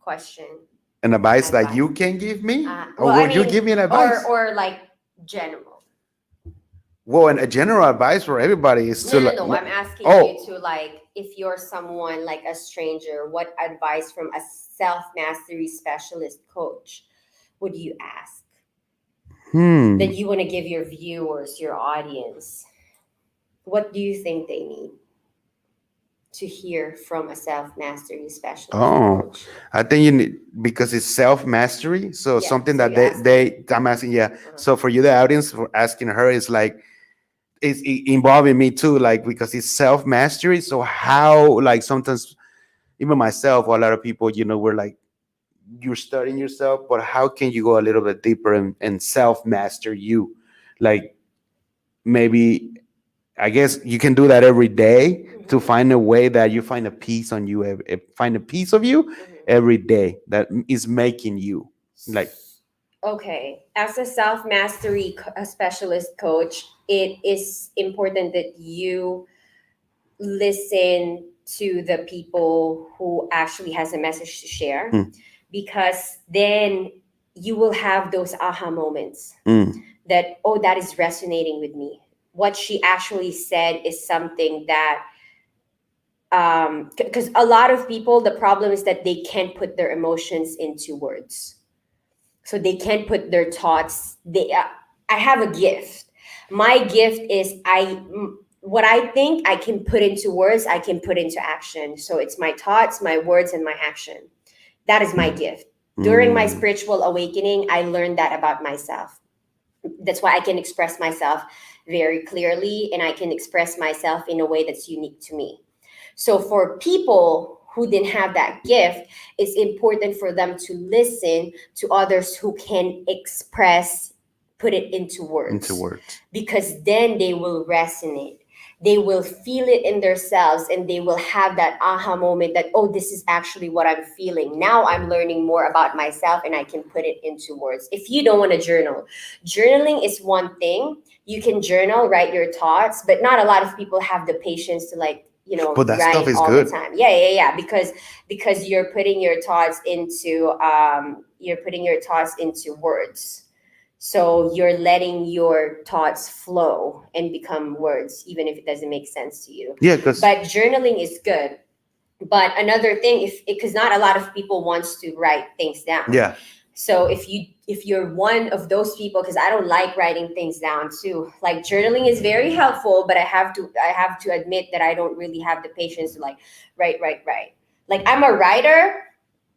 Question. an advice that Advice. you can give me, or Well, I would you mean, give me an advice? or like general. Well, and a general advice for everybody is to No, no, like. no. I'm asking you Oh, to, like, if you're someone like a stranger, what advice from a self mastery specialist coach would you ask that you want to give your viewers, your audience? What do you think they need to hear from a self mastery specialist Oh, coach? I think you need, because it's self mastery. So Yeah. something So that you ask me. I'm asking, yeah. Uh-huh. So for you, the audience, for asking her is like, it's involving me too, like, because it's self mastery. So how, like, sometimes even myself or a lot of people, we're like, you're studying yourself, but how can you go a little bit deeper and self master you? Like, maybe, I guess you can do that every day to Mhm. find a way that you find a piece on you, find a piece of you Mhm. every day that is making you like. Okay, as a self mastery specialist coach, it is important that you listen to the people who actually has a message to share, Mm, because then you will have those aha moments mm, that, oh, that is resonating with me. What she actually said is something that, because a lot of people, the problem is that they can't put their emotions into words, so they can't put their thoughts. I have a gift. My gift is, what I think I can put into words, I can put into action. So it's my thoughts, my words, and my action. That is my gift. During my mm. spiritual awakening, I learned that about myself. That's why I can express myself very clearly, and I can express myself in a way that's unique to me. So for people who didn't have that gift, it's important for them to listen to others who can express, put it into Into words, words. because then they will resonate. They will feel it in themselves, and they will have that aha moment that, oh, this is actually what I'm feeling. Now I'm learning more about myself and I can put it into words. If you don't want to journal, journaling is one thing. You can journal, write your thoughts, but not a lot of people have the patience to, like, But that stuff write is all the good. time. Yeah, because you're putting your thoughts into, words. So you're letting your thoughts flow and become words, even if it doesn't make sense to you. Yeah, because But journaling is good. But another thing, if because not a lot of people wants to write things down. yeah, So if you're one of those people, because I don't like writing things down too. Like, journaling is very helpful, but I have to admit that I don't really have the patience to, like, write. Like, I'm a writer.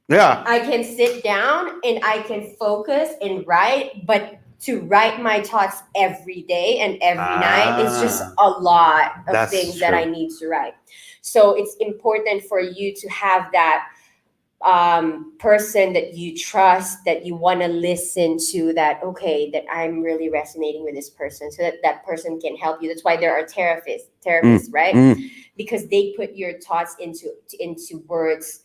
yeah, I can sit down and I can focus and write, but to write my thoughts every day and every night, it's just ah, a lot of that's things that I true. need to write. So it's important for you to have that person that you trust, that you want to listen to, that, okay, that I'm really resonating with this person, so that that person can help you. That's why there are therapists, Mm, right? mm. Because they put your thoughts into words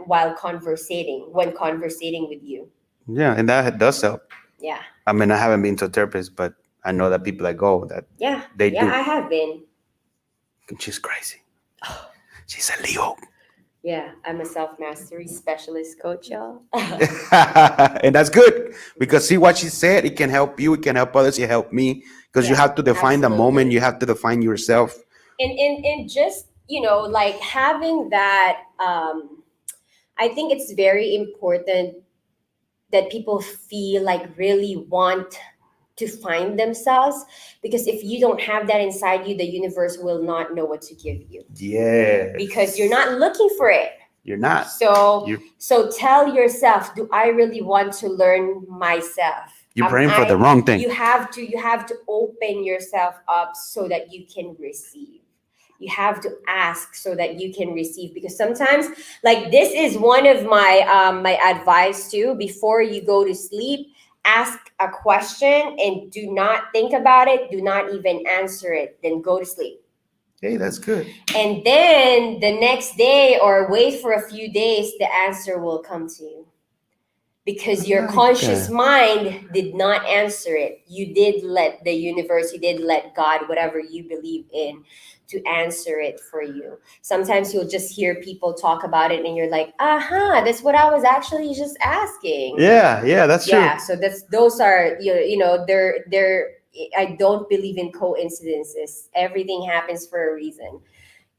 while conversating with you. Yeah, and that does help. Yeah. I mean, I haven't been to a therapist, but I know that people that go that Yeah. they Yeah, do. I have been. She's crazy. She's a Leo. Yeah, I'm a self-mastery specialist coach, y'all. And that's good because see what she said, it can help you, it can help others, it help me because you Yeah, have to define the moment, absolutely. you have to define yourself. And just, like having that, I think it's very important that people feel like really want to find themselves, because if you don't have that inside you, the universe will not know what to give you, Yes. because you're not looking for it. You're not. So You're, so tell yourself, do I really want to learn myself? you're praying for the wrong thing. You have to open yourself up so that you can receive. You have to ask so that you can receive, because sometimes, like, this is one of my advice too. Before you go to sleep, ask a question and do not think about it, do not even answer it, then go to sleep. Hey, that's good. And then the next day, or wait for a few days, the answer will come to you, because I your like conscious that. mind did not answer it. You did let the universe, you did let God, whatever you believe in, to answer it for you. Sometimes you'll just hear people talk about it and you're like, aha, that's what I was actually just asking. Yeah, that's true. Yeah, so those are, they're I don't believe in coincidences. Everything happens for a reason.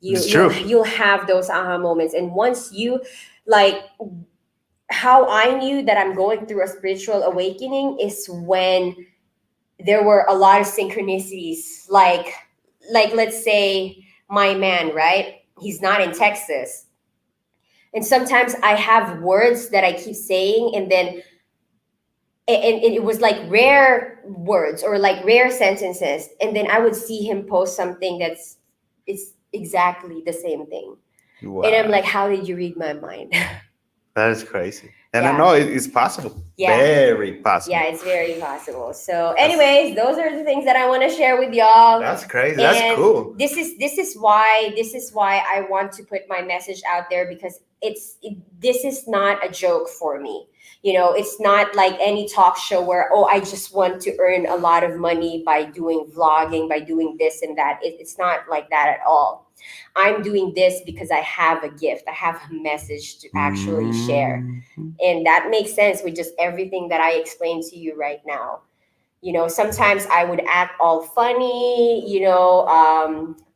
It's You'll true. you'll have those aha moments, and once you, like, how I knew that I'm going through a spiritual awakening is when there were a lot of synchronicities. Like, let's say my man, right? He's not in Texas. And sometimes I have words that I keep saying, and then and it was like rare words or like rare sentences, and then I would see him post something that's, it's exactly the same thing. And I'm Wow. like, how did you read my mind? That is crazy. And I Yeah. know it's possible. Yeah. Very possible. Yeah, it's very possible. So, That's- anyways, those are the things that I want to share with y'all. That's crazy. That's And cool. this is why I want to put my message out there, because this is not a joke for me. It's not like any talk show where, oh, I just want to earn a lot of money by doing vlogging, by doing this and that. It's not like that at all. I'm doing this because I have a gift. I have a message to actually share. Mhm. And that makes sense with just everything that I explained to you right now. Sometimes I would act all funny,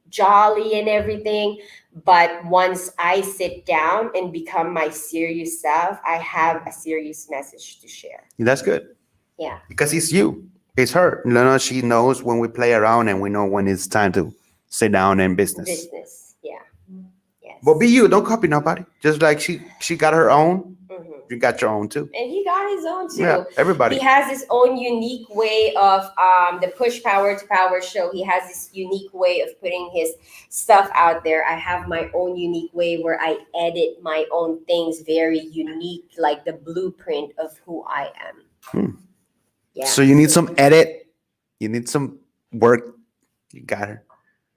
jolly and everything. But once I sit down and become my serious self, I have a serious message to share. That's good. Yeah. Because it's you. It's her. She knows when we play around and we know when it's time to sit down and business. Business. Yeah. Yes. But be you. Don't copy nobody. Just like she got her own, Mhm. you got your own too. And he got his own too. Yeah, everybody. He has his own unique way of the Push Power to Power show. He has this unique way of putting his stuff out there. I have my own unique way where I edit my own things, very unique, like the blueprint of who I am. Hmm. Yeah. So you need some edit. You need some work. You got her.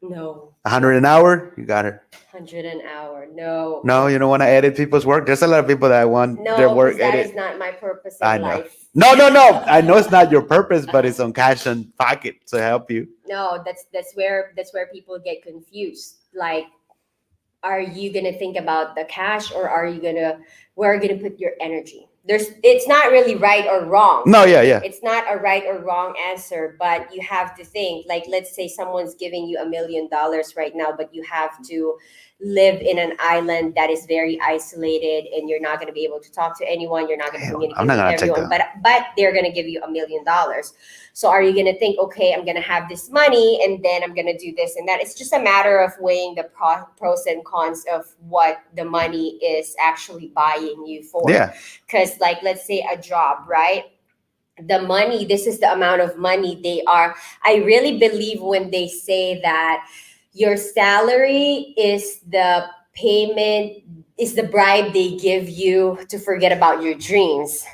No. 100 an hour. You got her. 100 an hour. No. No, you don't want to edit people's work. There's a lot of people that want their No, work because that edited. is not my purpose in I know. life. No. I know it's not your purpose, but it's on cash and pocket to help you. No, that's where people get confused. Like, are you gonna think about the cash, or where are you gonna put your energy? It's not really right or wrong. No, yeah. It's not a right or wrong answer, but you have to think, like, let's say someone's giving you $1 million right now, but you have to live in an island that is very isolated, and you're not going to be able to talk to anyone, you're not going to Hell, communicate I'm not with gonna take everyone, that. but they're going to give you $1 million. So are you going to think, okay, I'm going to have this money and then I'm going to do this and that? It's just a matter of weighing the pros and cons of what the money is actually buying you for. Yeah. Because, like, let's say a job, right? The money, this is the amount of money I really believe when they say that your salary is the payment, is the bribe they give you to forget about your dreams.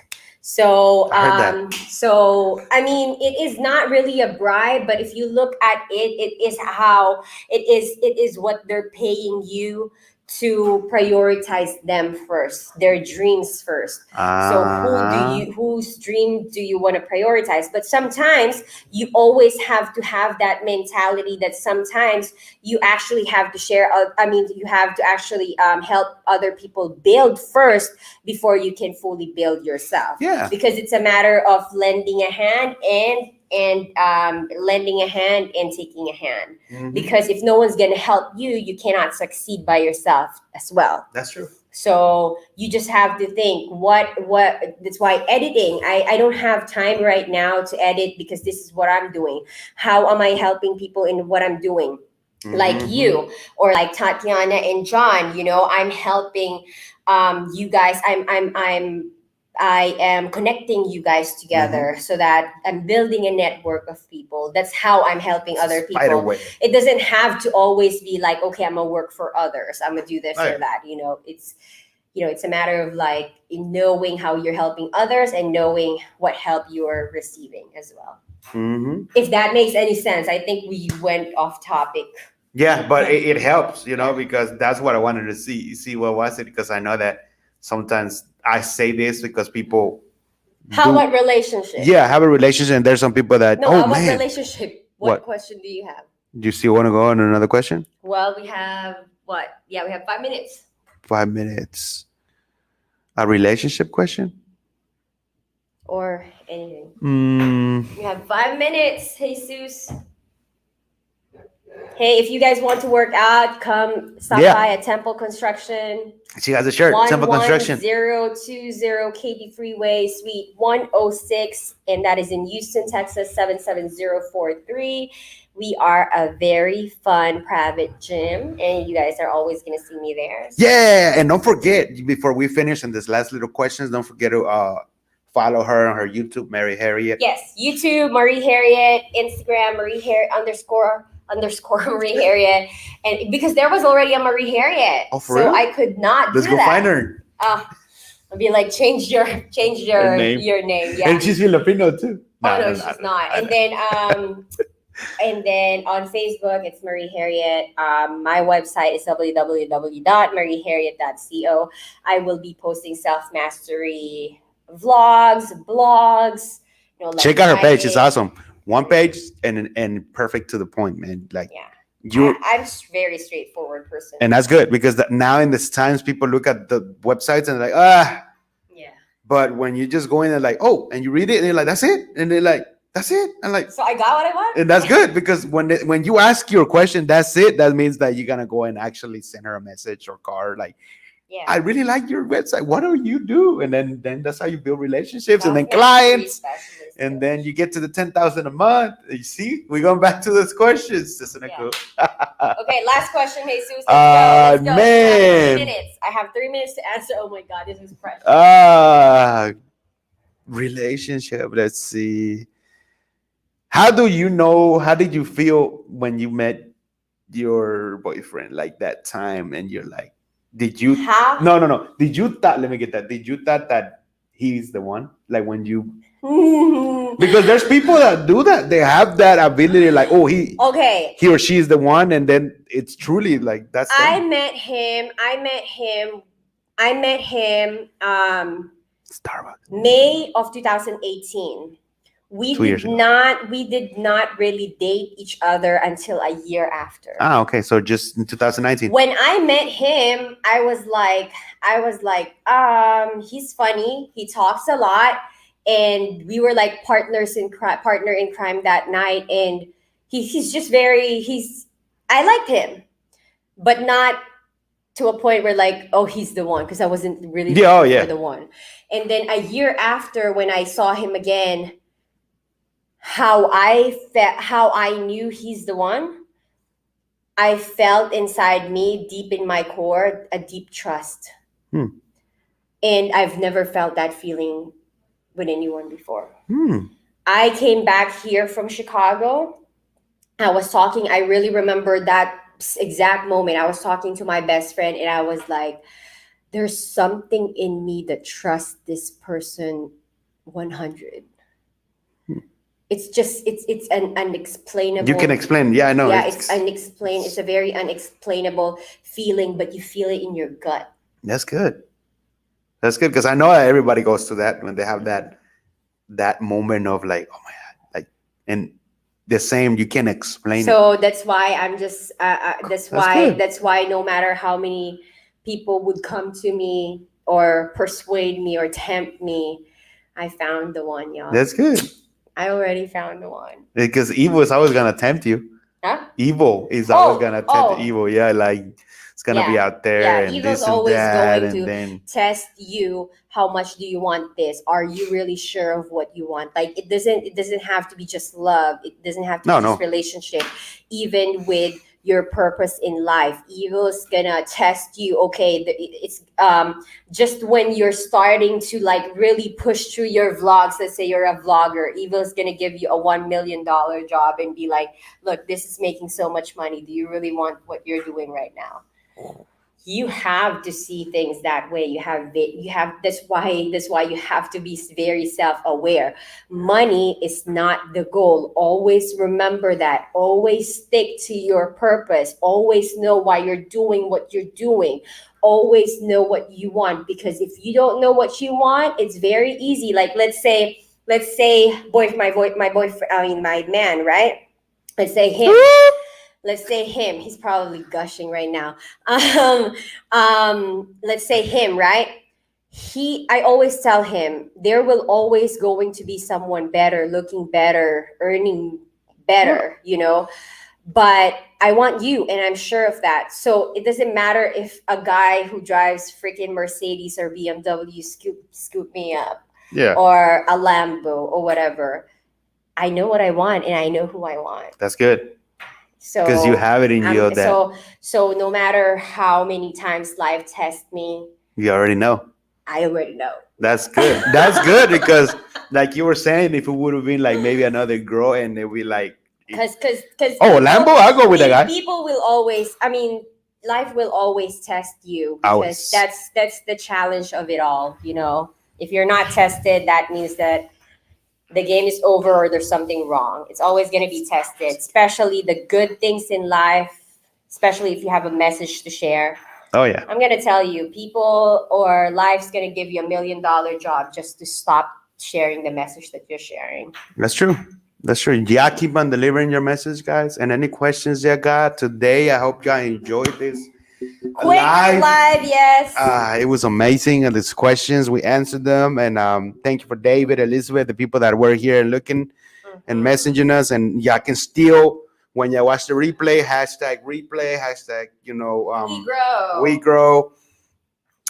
So, I heard that. I mean, it is not really a bribe, but if you look at it, it is how it is what they're paying you to prioritize them first, their dreams first. So whose dream do you want to prioritize? But sometimes you always have to have that mentality that sometimes you actually have to share. You have to actually help other people build first before you can fully build yourself. Yeah. Because it's a matter of lending a hand and lending a hand and taking a hand. Mhm. Because if no one's going to help you, you cannot succeed by yourself as well. That's true. So you just have to think what that's why editing, I don't have time right now to edit because this is what I'm doing. How am I helping people in what I'm doing? Like you or like Tatiana and John, I'm helping you guys. I am connecting you guys together so that I'm building a network of people. That's how I'm helping other people. Spiderweb. It doesn't have to always be like, okay, I'm gonna work for others. I'm gonna do this Right. or that. It's a matter of like knowing how you're helping others and knowing what help you're receiving as well. If that makes any sense. I think we went off topic. Yeah, but it helps, because that's what I wanted to see what was it, because I know that sometimes I say this because people What relationship? Yeah, have a relationship, and there's some people that what relationship? What question do you have? Do you still want to go on another question? Well, we have what? Yeah, we have 5 minutes. 5 minutes. A relationship question? Or anything. We have 5 minutes, Jesus. Hey, if you guys want to work out, come stop by at Temple Construction. She has a shirt, Temple Construction. 1020 Katy Freeway, Suite 106, and that is in Houston, Texas, 77043. We are a very fun private gym, and you guys are always going to see me there. So. Yeah, and don't forget, before we finish in this last little questions, don't forget to follow her on her YouTube, Mary Harriet. Yes, YouTube, Marie Harriet, Instagram, Marie Harriet __ Marie Harriet, and because there was already a Marie Harriet, real? I could not. Let's go find her. I'll be like, change your name. Yeah. And she's Filipino too. No, she's not. And then and then on Facebook, it's Marie Harriet. My website is www.marieharriet.co. I will be posting self-mastery vlogs, blogs. Check out her page. It's awesome. One page and perfect to the point, man. Like, I'm a very straightforward person, and that's good because now in this times people look at the websites and they're like, yeah. But when you just go in and like, and you read it and you're like, that's it, and they're like, that's it, and like, so I got what I want, and that's good because when you ask your question, that's it. That means that you're gonna go and actually send her a message or card like. Yeah. I really like your website. What do you do? And then that's how you build relationships and then clients. And then you get to the 10,000 a month. You see, we're going back to those questions. Isn't it cool? Okay, last question, Jesus. Let's go. Man. I have 3 minutes to answer. Oh my God, this is precious. Relationship. Let's see. How did you feel when you met your boyfriend like that time and you're like, did you no did you thought that he's the one, like when you because there's people that do that, they have that ability like he or she is the one, and then it's truly like that's I met him Starbucks May of 2018. We did not really date each other until a year after. Okay, so just in 2019. When I met him, I was like, he's funny, he talks a lot, and we were like partner in crime that night. And he's just I liked him, but not to a point where like, he's the one, because I wasn't really for the one. And then a year after, when I saw him again, how I knew he's the one, I felt inside me, deep in my core, a deep trust. And I've never felt that feeling with anyone before. I came back here from Chicago. I really remember that exact moment. I was talking to my best friend and I was like, there's something in me that trusts this person 100. it's an You can unexplainable. explain. Yeah, I know. Yeah, it's unexplained. It's a very unexplainable feeling, but you feel it in your gut. That's good. That's good because I know everybody goes to that when they have that moment of like, oh my god, like, and the same. You can explain it. So that's why I'm just That's good. that's why no matter how many people would come to me or persuade me or tempt me, I found the one, y'all. That's good I already found the one. because evil is always gonna tempt you. Huh? Evil is always Oh, gonna tempt oh, evil. Yeah, like it's gonna be yeah. out there Yeah, and evil's this and always that, going and to then test you. How much do you want this? Are you really sure of what you want? Like it doesn't have to be just love. It doesn't have to be no, just no, relationship. Even with your purpose in life, evil's gonna test you. Okay, it's just when you're starting to like really push through your vlogs. Let's say you're a vlogger, evil's gonna give you a $1 million job and be like, look, this is making so much money. Do you really want what you're doing right now? You have to see things that way. You have that's why you have to be very self-aware. Money is not the goal. Always remember that. Always stick to your purpose. Always know why you're doing what you're doing. Always know what you want, because if you don't know what you want, it's very easy. Like let's say my boyfriend, I mean my man, right? Let's say him. Let's say him. He's probably gushing right now. Let's say him, right? I always tell him there will always going to be someone better, looking better, earning better, but I want you, and I'm sure of that. So it doesn't matter if a guy who drives freaking Mercedes or BMW scoop me up, yeah, or a Lambo or whatever. I know what I want, and I know who I want. that's good because you So have it in you that so no matter how many times life tests me, you already know. I already know. That's good. That's good because, like you were saying, if it would have been like maybe another girl and they be like, Because oh, Lambo, I'll go with that guy. people will always. I mean, life will always test you, because Always. that's the challenge of it all. If you're not tested, that means that the game is over or there's something wrong. It's always going to be tested, especially the good things in life, especially if you have a message to share. Oh yeah, I'm going to tell you, people or life's going to give you $1 million job just to stop sharing the message that you're sharing. that's true. That's true. Yeah, keep on delivering your message, guys. And any questions you got today, I hope y'all enjoyed this Quick live, yes. It was amazing. And these questions, we answered them. And thank you for David, Elizabeth, the people that were here and looking and messaging us. And y'all can still, when you watch the replay, hashtag, WeGrow. we grow.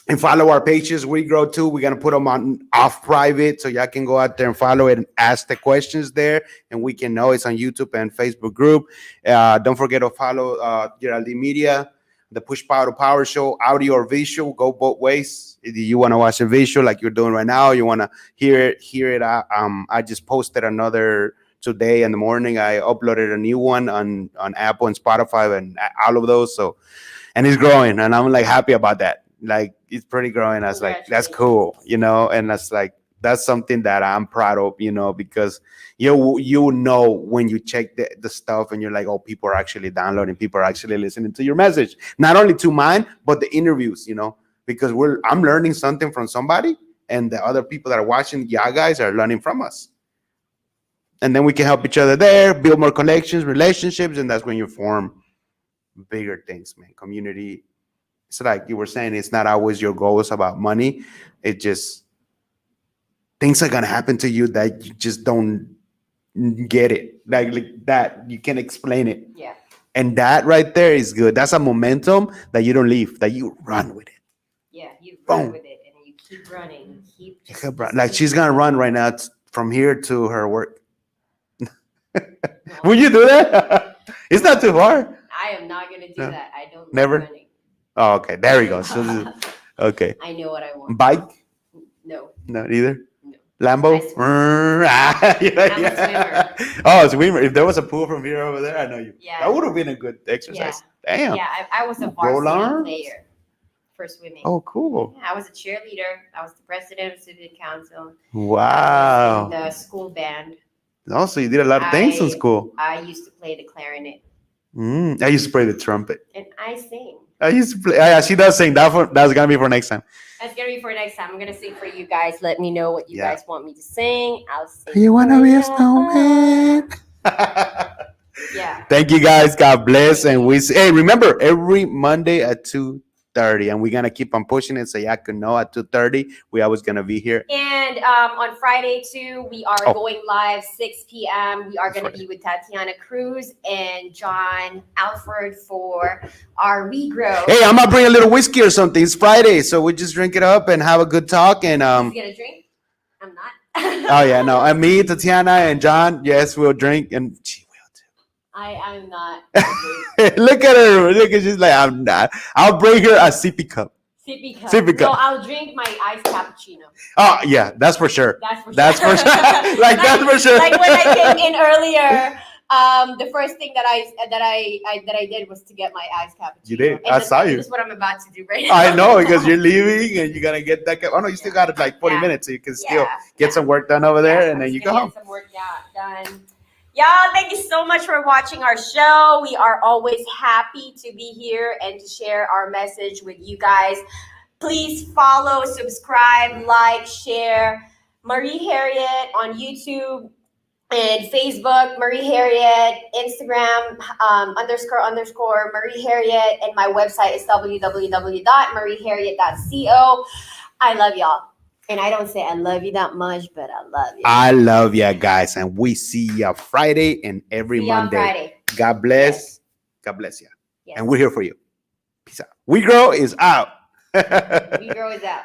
And follow our pages. We grow too. We're gonna put them on off private, so y'all can go out there and follow it and ask the questions there, and we can know it's on YouTube and Facebook group. Don't forget to follow Yeraldy Media, the Push Power to Power Show, audio or visual. Go both ways. If you want to watch a visual like you're doing right now, you want to hear it. I just posted another today in the morning. I uploaded a new one on Apple and Spotify and all of those. So, and it's growing, and I'm like happy about that. Like it's pretty growing. I was like, that's cool, and that's like that's something that I'm proud of, because you know when you check the stuff and you're like, oh, people are actually downloading, people are actually listening to your message, not only to mine but the interviews, because I'm learning something from somebody, and the other people that are watching, y'all guys are learning from us, and then we can help each other there, build more connections, relationships, and that's when you form bigger things, man. Community. It's like you were saying, it's not always your goals about money. It just things are gonna happen to you that you just don't get it. Like that. You can explain it. Yeah. And that right there is good. That's a momentum that you don't leave, that you run with it. Yeah, you Boom. run with it and you keep running. You keep just like keep she's gonna running. run right now from here to her work. Will you do that? It's not too far. I am not gonna do No. that. I don't Never? like running. Oh, okay. There we go. So, okay. I know what I want. Bike? No. Not either. No. Lambo? I swim. I'm a swimmer. Oh, swimmer. If there was a pool from here over there, I know you. Yeah. That would have been a good exercise. Damn. Yeah, I was a Roll varsity arms? player for swimming. Oh, cool. Yeah, I was a cheerleader. I was the president of student council. I was Wow. in the school band. Also, you did a lot of things in school. I used to play the clarinet I used to play the trumpet. and I sing. I used to play. Yeah, she does sing. That's gonna be for next time. That's gonna be for next time. I'm gonna sing for you guys. Let me know what you Yeah. guys want me to sing. I'll sing. You wanna for be a ya. snowman? Yeah. Thank you guys. God bless. And we see, hey, remember every Monday at 2:30, and we're gonna keep on pushing it so y'all can know at 2:30 we always gonna be here. And on Friday too, we are Oh. going live 6 p.m. We are That's going to right. be with Tatiana Cruz and John Alford for our WeGrow. Hey, I'm gonna bring a little whiskey or something. It's Friday, so we just drink it up and have a good talk. And He's gonna drink. I'm not. oh yeah, no, and me, Tatiana, and John, yes, we'll drink, and she will I'm not. too. Look at her. Look at she's like, I'm not. I'll bring her a sippy cup. Sippy cup. Sippy cup. No, I'll drink my iced cappuccino. Oh yeah, that's for sure. That's for sure. That's for sure. Like that's for sure. Like when I came in earlier, the first thing that I did was to get my iced cappuccino. You did. And I saw you. This is what I'm about to do right now. I know because you're leaving and you're gonna get that cup. Oh no, you still got it like 40 Yeah. minutes, so you can still Yeah. get some work done over there, Yeah, and then I'm you just go gonna home. get some work done. Y'all, thank you so much for watching our show. We are always happy to be here and to share our message with you guys. Please follow, subscribe, like, share. Marie Harriet on YouTube and Facebook, Marie Harriet, Instagram, __ Marie Harriet, and my website is www.marieharriet.co. I love y'all. And I don't say I love you that much, but I love you. I love ya guys, and we see ya Friday and every See y'all Monday. Friday. God bless. God bless ya. Yes. And we're here for you. Peace out. WeGrow is out. WeGrow is out.